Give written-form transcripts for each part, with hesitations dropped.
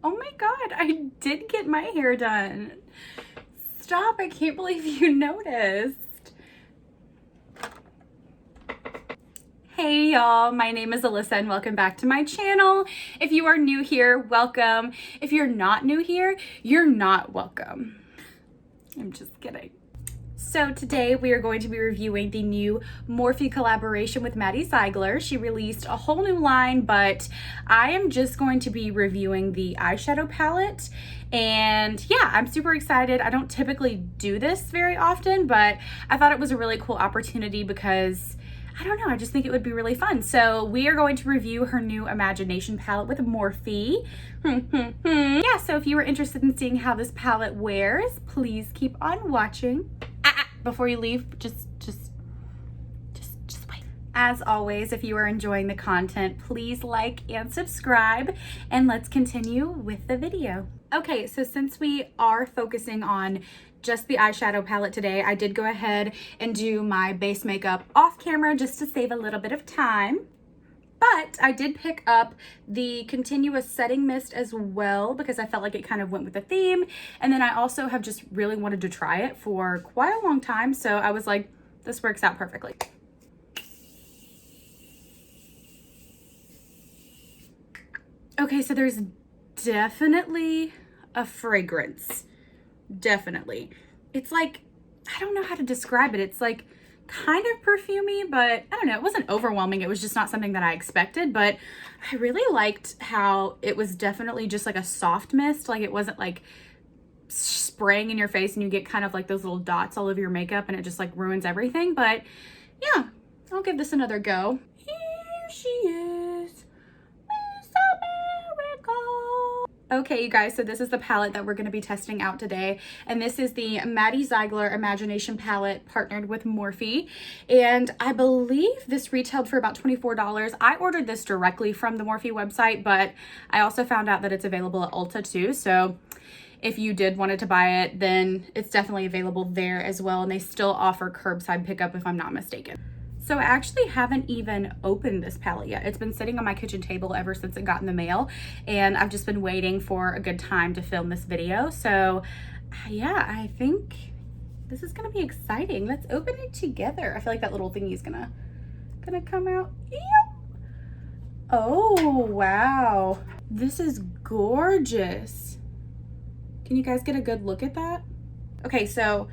Oh my God, I did get my hair done. Stop, I can't believe you noticed. Hey y'all, my name is Alyssa and welcome back to my channel. If you are new here, welcome. If you're not new here, you're not welcome. I'm just kidding. So today we are going to be reviewing the new Morphe collaboration with Maddie ZEIGLER. She released a whole new line, but I am just going to be reviewing the eyeshadow palette. And yeah, I'm super excited. I don't typically do this very often, but I thought it was a really cool opportunity because I don't know, I just think it would be really fun. So we are going to review her new Imagination palette with Morphe. Yeah, so if you were interested in seeing how this palette wears, please keep on watching. Before you leave, just wait. As always, if you are enjoying the content, please like and subscribe, and let's continue with the video. Okay, so since we are focusing on just the eyeshadow palette today, I did go ahead and do my base makeup off camera just to save a little bit of time. But I did pick up the continuous setting mist as well because I felt like it kind of went with the theme. And then I also have just really wanted to try it for quite a long time. So I was like, this works out perfectly. Okay, so there's definitely a fragrance. Definitely. It's like, I don't know how to describe it. It's like kind of perfumey, but I don't know, it wasn't overwhelming. It was just not something that I expected, but I really liked how it was definitely just like a soft mist. Like it wasn't like spraying in your face and you get kind of like those little dots all over your makeup and it just like ruins everything. But yeah, I'll give this another go. Here she is. Okay, you guys, so this is the palette that we're going to be testing out today. And this is the Maddie ZEIGLER Imagination palette partnered with Morphe. And I believe this retailed for about $24. I ordered this directly from the Morphe website, but I also found out that it's available at Ulta too. So if you did wanted to buy it, then it's definitely available there as well. And they still offer curbside pickup if I'm not mistaken. So I actually haven't even opened this palette yet. It's been sitting on my kitchen table ever since it got in the mail, and I've just been waiting for a good time to film this video. So yeah, I think this is gonna be exciting. Let's open it together. I feel like that little thingy is gonna come out. Yep. Oh, wow. This is gorgeous. Can you guys get a good look at that? Okay, so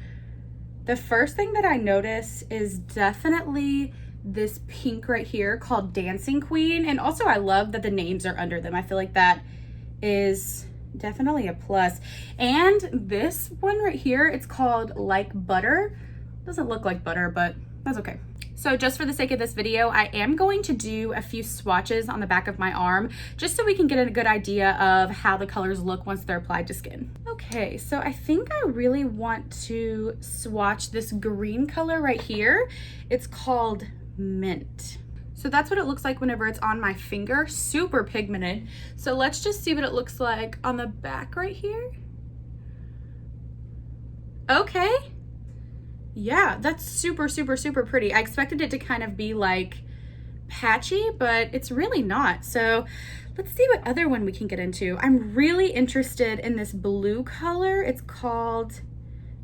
the first thing that I notice is definitely this pink right here called Dancing Queen. And also I love that the names are under them. I feel like that is definitely a plus. And this one right here, it's called Like Butter. Doesn't look like butter, but that's okay. So just for the sake of this video, I am going to do a few swatches on the back of my arm, just so we can get a good idea of how the colors look once they're applied to skin. Okay, so I think I really want to swatch this green color right here. It's called Mint. So that's what it looks like whenever it's on my finger, super pigmented. So let's just see what it looks like on the back right here. Okay. Yeah, that's super pretty. I expected it to kind of be like patchy, but it's really not. So let's see what other one we can get into. I'm really interested in this blue color. It's called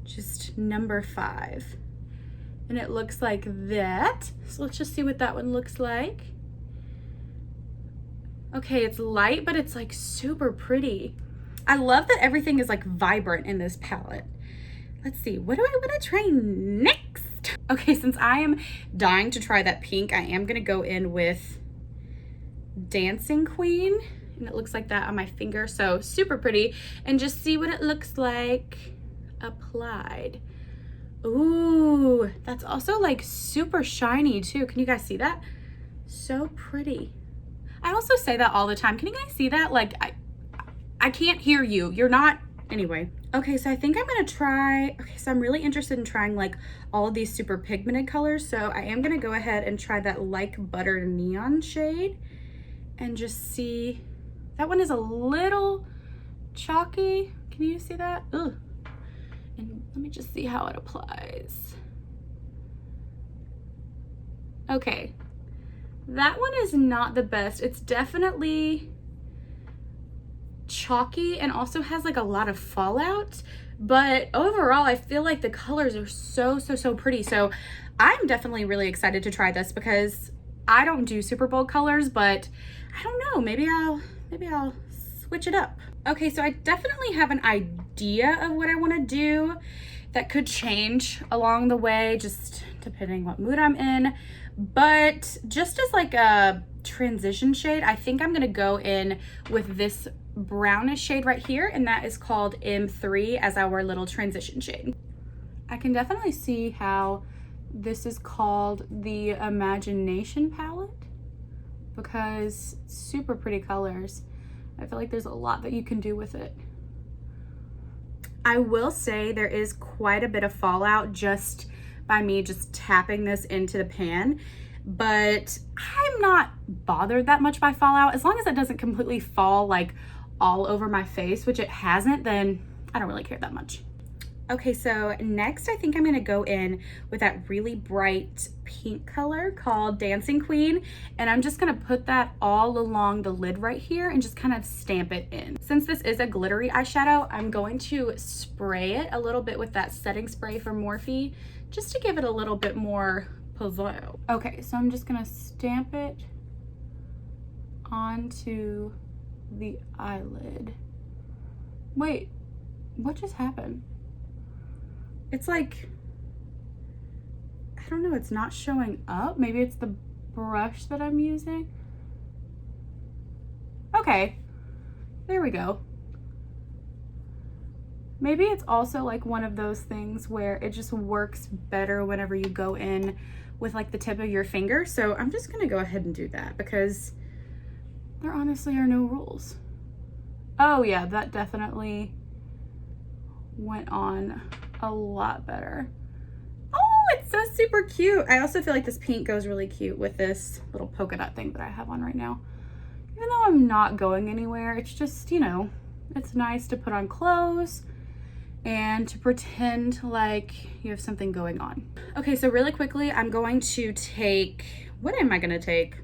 just number 5. And it looks like that. So let's just see what that one looks like. Okay, it's light, but it's like super pretty. I love that everything is like vibrant in this palette. Let's see, what do I want to try next? Okay, since I am dying to try that pink, I am gonna go in with Dancing Queen. And it looks like that on my finger, so super pretty. And just see what it looks like applied. Ooh, that's also like super shiny too. Can you guys see that? So pretty. I also say that all the time. Can you guys see that? Like, I can't hear you. You're not, anyway. Okay, so I think I'm gonna try, okay, so I'm really interested in trying like all of these super pigmented colors. So I am gonna go ahead and try that Like Butter neon shade and just see. That one is a little chalky. Can you see that? Ugh. And let me just see how it applies. Okay, that one is not the best. It's definitely chalky and also has like a lot of fallout, but overall I feel like the colors are so pretty. So I'm definitely really excited to try this because I don't do super bold colors, but I don't know, maybe I'll switch it up. Okay, so I definitely have an idea of what I want to do that could change along the way, just depending what mood I'm in. But just as like a transition shade, I think I'm gonna go in with this brownish shade right here, and that is called M3 as our little transition shade. I can definitely see how this is called the Imagination palette because super pretty colors. I feel like there's a lot that you can do with it. I will say there is quite a bit of fallout just by me just tapping this into the pan, but I'm not bothered that much by fallout. As long as it doesn't completely fall like all over my face, which it hasn't, then I don't really care that much. Okay, so next I think I'm gonna go in with that really bright pink color called Dancing Queen, and I'm just gonna put that all along the lid right here and just kind of stamp it in. Since this is a glittery eyeshadow, I'm going to spray it a little bit with that setting spray from Morphe just to give it a little bit more pizzazz. Okay, so I'm just gonna stamp it onto the eyelid. Wait, what just happened? It's like, I don't know, it's not showing up. Maybe it's the brush that I'm using. Okay, there we go. Maybe it's also like one of those things where it just works better whenever you go in with like the tip of your finger. So I'm just gonna go ahead and do that because there honestly are no rules. Oh yeah, that definitely went on a lot better. Oh, it's so super cute. I also feel like this pink goes really cute with this little polka dot thing that I have on right now. Even though I'm not going anywhere, it's just, you know, it's nice to put on clothes and to pretend like you have something going on. Okay, so really quickly, I'm going to take, what am I gonna take?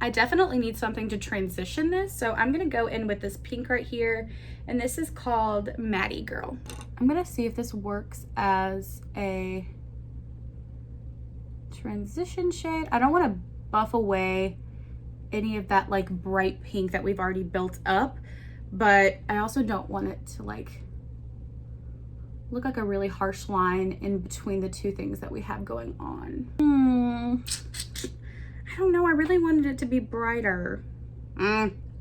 I definitely need something to transition this, so I'm gonna go in with this pink right here, and this is called Maddie Girl. I'm gonna see if this works as a transition shade. I don't wanna buff away any of that like bright pink that we've already built up, but I also don't want it to like look like a really harsh line in between the two things that we have going on. I don't know, I really wanted it to be brighter.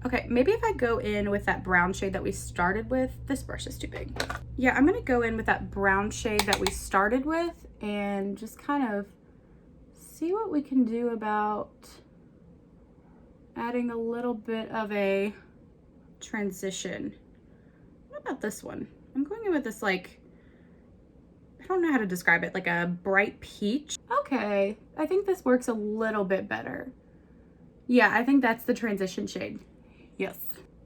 Okay, maybe if I go in with that brown shade that we started with, this brush is too big. Yeah, I'm gonna go in with that brown shade that we started with and just kind of see what we can do about adding a little bit of a transition. What about this one? I'm going in with this like, I don't know how to describe it, like a bright peach. Okay, I think this works a little bit better. Yeah, I think that's the transition shade. Yes.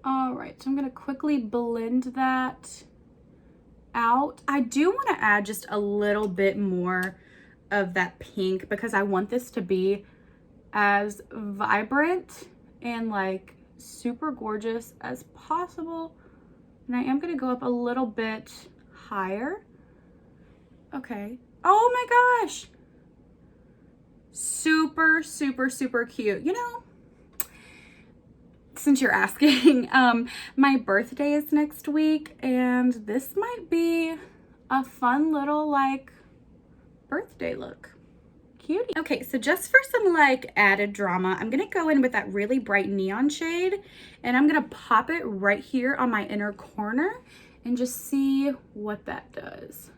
All right, so I'm gonna quickly blend that out. I do wanna add just a little bit more of that pink because I want this to be as vibrant and like super gorgeous as possible. And I am gonna go up a little bit higher. Okay. Oh my gosh. Super, super, super cute. You know, since you're asking, my birthday is next week and this might be a fun little like birthday look. Cutie. Okay, so just for some like added drama, I'm gonna go in with that really bright neon shade and I'm gonna pop it right here on my inner corner and just see what that does.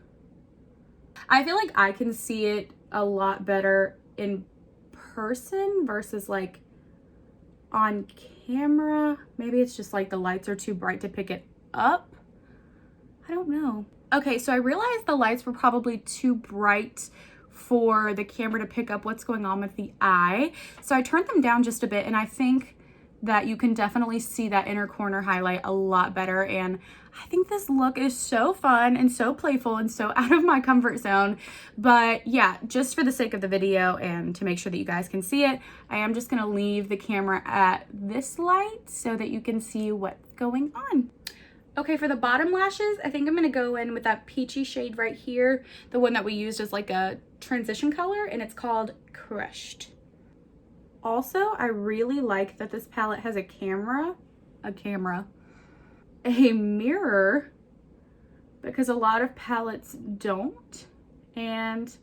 I feel like I can see it a lot better in person versus like on camera. Maybe it's just like the lights are too bright to pick it up. I don't know. Okay, so I realized the lights were probably too bright for the camera to pick up what's going on with the eye. So I turned them down just a bit and I think that you can definitely see that inner corner highlight a lot better. And I think this look is so fun and so playful and so out of my comfort zone. But yeah, just for the sake of the video and to make sure that you guys can see it, I am just gonna leave the camera at this light so that you can see what's going on. Okay, for the bottom lashes, I think I'm gonna go in with that peachy shade right here, the one that we used as like a transition color, and it's called Crushed. Also, I really like that this palette has a mirror, because a lot of palettes don't. And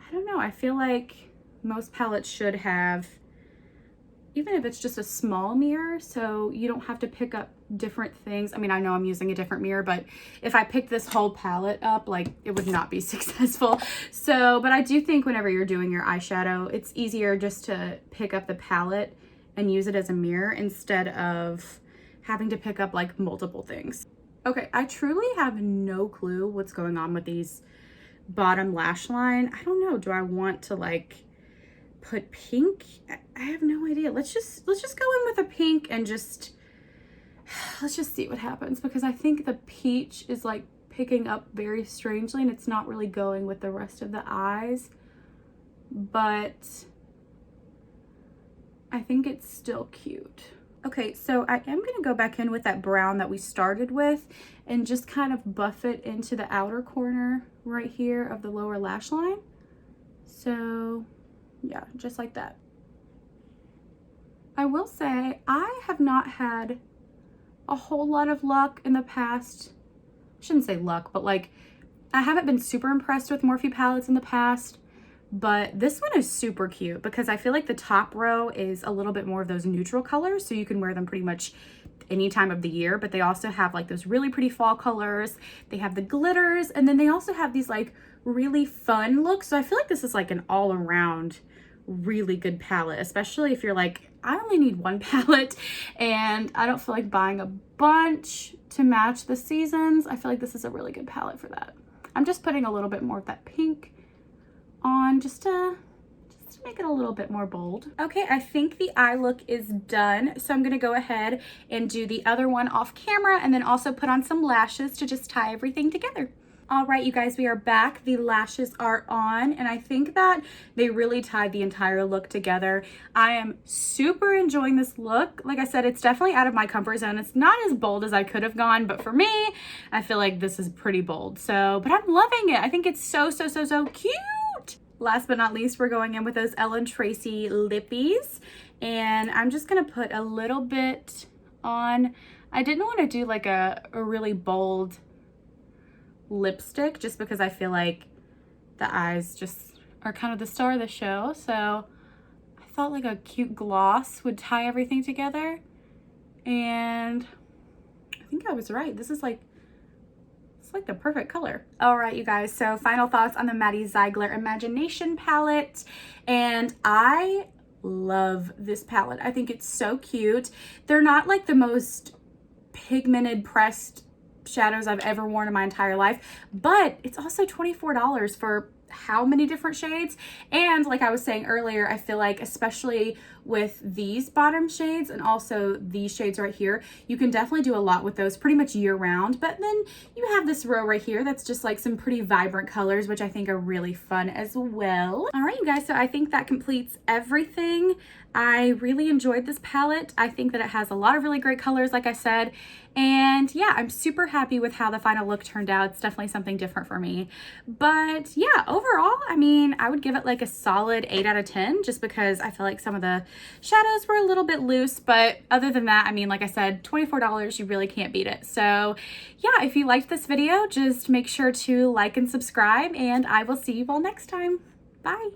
I don't know, I feel like most palettes should have, even if it's just a small mirror, so you don't have to pick up different things. I mean, I know I'm using a different mirror, but if I picked this whole palette up, like, it would not be successful. So, but I do think whenever you're doing your eyeshadow, it's easier just to pick up the palette and use it as a mirror instead of having to pick up like multiple things. Okay, I truly have no clue what's going on with these bottom lash line. I don't know, do I want to like put pink? I have no idea. Let's just go in with a pink and let's just see what happens, because I think the peach is like picking up very strangely and it's not really going with the rest of the eyes, but I think it's still cute. Okay, so I am gonna go back in with that brown that we started with and just kind of buff it into the outer corner right here of the lower lash line. So yeah, just like that. I will say I have not had a whole lot of luck in the past. I shouldn't say luck, but like I haven't been super impressed with Morphe palettes in the past, but this one is super cute because I feel like the top row is a little bit more of those neutral colors, so you can wear them pretty much any time of the year, but they also have like those really pretty fall colors. They have the glitters, and then they also have these like really fun looks. So I feel like this is like an all-around really good palette, especially if you're like, I only need one palette and I don't feel like buying a bunch to match the seasons. I feel like this is a really good palette for that. I'm just putting a little bit more of that pink on just to make it a little bit more bold. Okay, I think the eye look is done, so I'm gonna go ahead and do the other one off camera and then also put on some lashes to just tie everything together. All right, you guys, we are back. The lashes are on, and I think that they really tied the entire look together. I am super enjoying this look. Like I said, it's definitely out of my comfort zone. It's not as bold as I could have gone, but for me, I feel like this is pretty bold. So, but I'm loving it. I think it's so cute. Last but not least, we're going in with those Ellen Tracy lippies, and I'm just gonna put a little bit on. I didn't want to do like a really bold lipstick just because I feel like the eyes just are kind of the star of the show, so I thought like a cute gloss would tie everything together, and I think I was right. This is like, it's like the perfect color. All right, you guys, so final thoughts on the Maddie ZEIGLER Imagination palette, and I love this palette. I think it's so cute. They're not like the most pigmented pressed shadows I've ever worn in my entire life, but it's also $24 for how many different shades. And like I was saying earlier, I feel like especially with these bottom shades and also these shades right here, you can definitely do a lot with those pretty much year round. But then you have this row right here that's just like some pretty vibrant colors, which I think are really fun as well. All right, you guys, so I think that completes everything. I really enjoyed this palette. I think that it has a lot of really great colors, like I said. And yeah, I'm super happy with how the final look turned out. It's definitely something different for me. But yeah, overall, I mean, I would give it like a solid 8 out of 10 just because I feel like some of the shadows were a little bit loose. But other than that, I mean, like I said, $24, you really can't beat it. So yeah, if you liked this video, just make sure to like and subscribe, and I will see you all next time. Bye.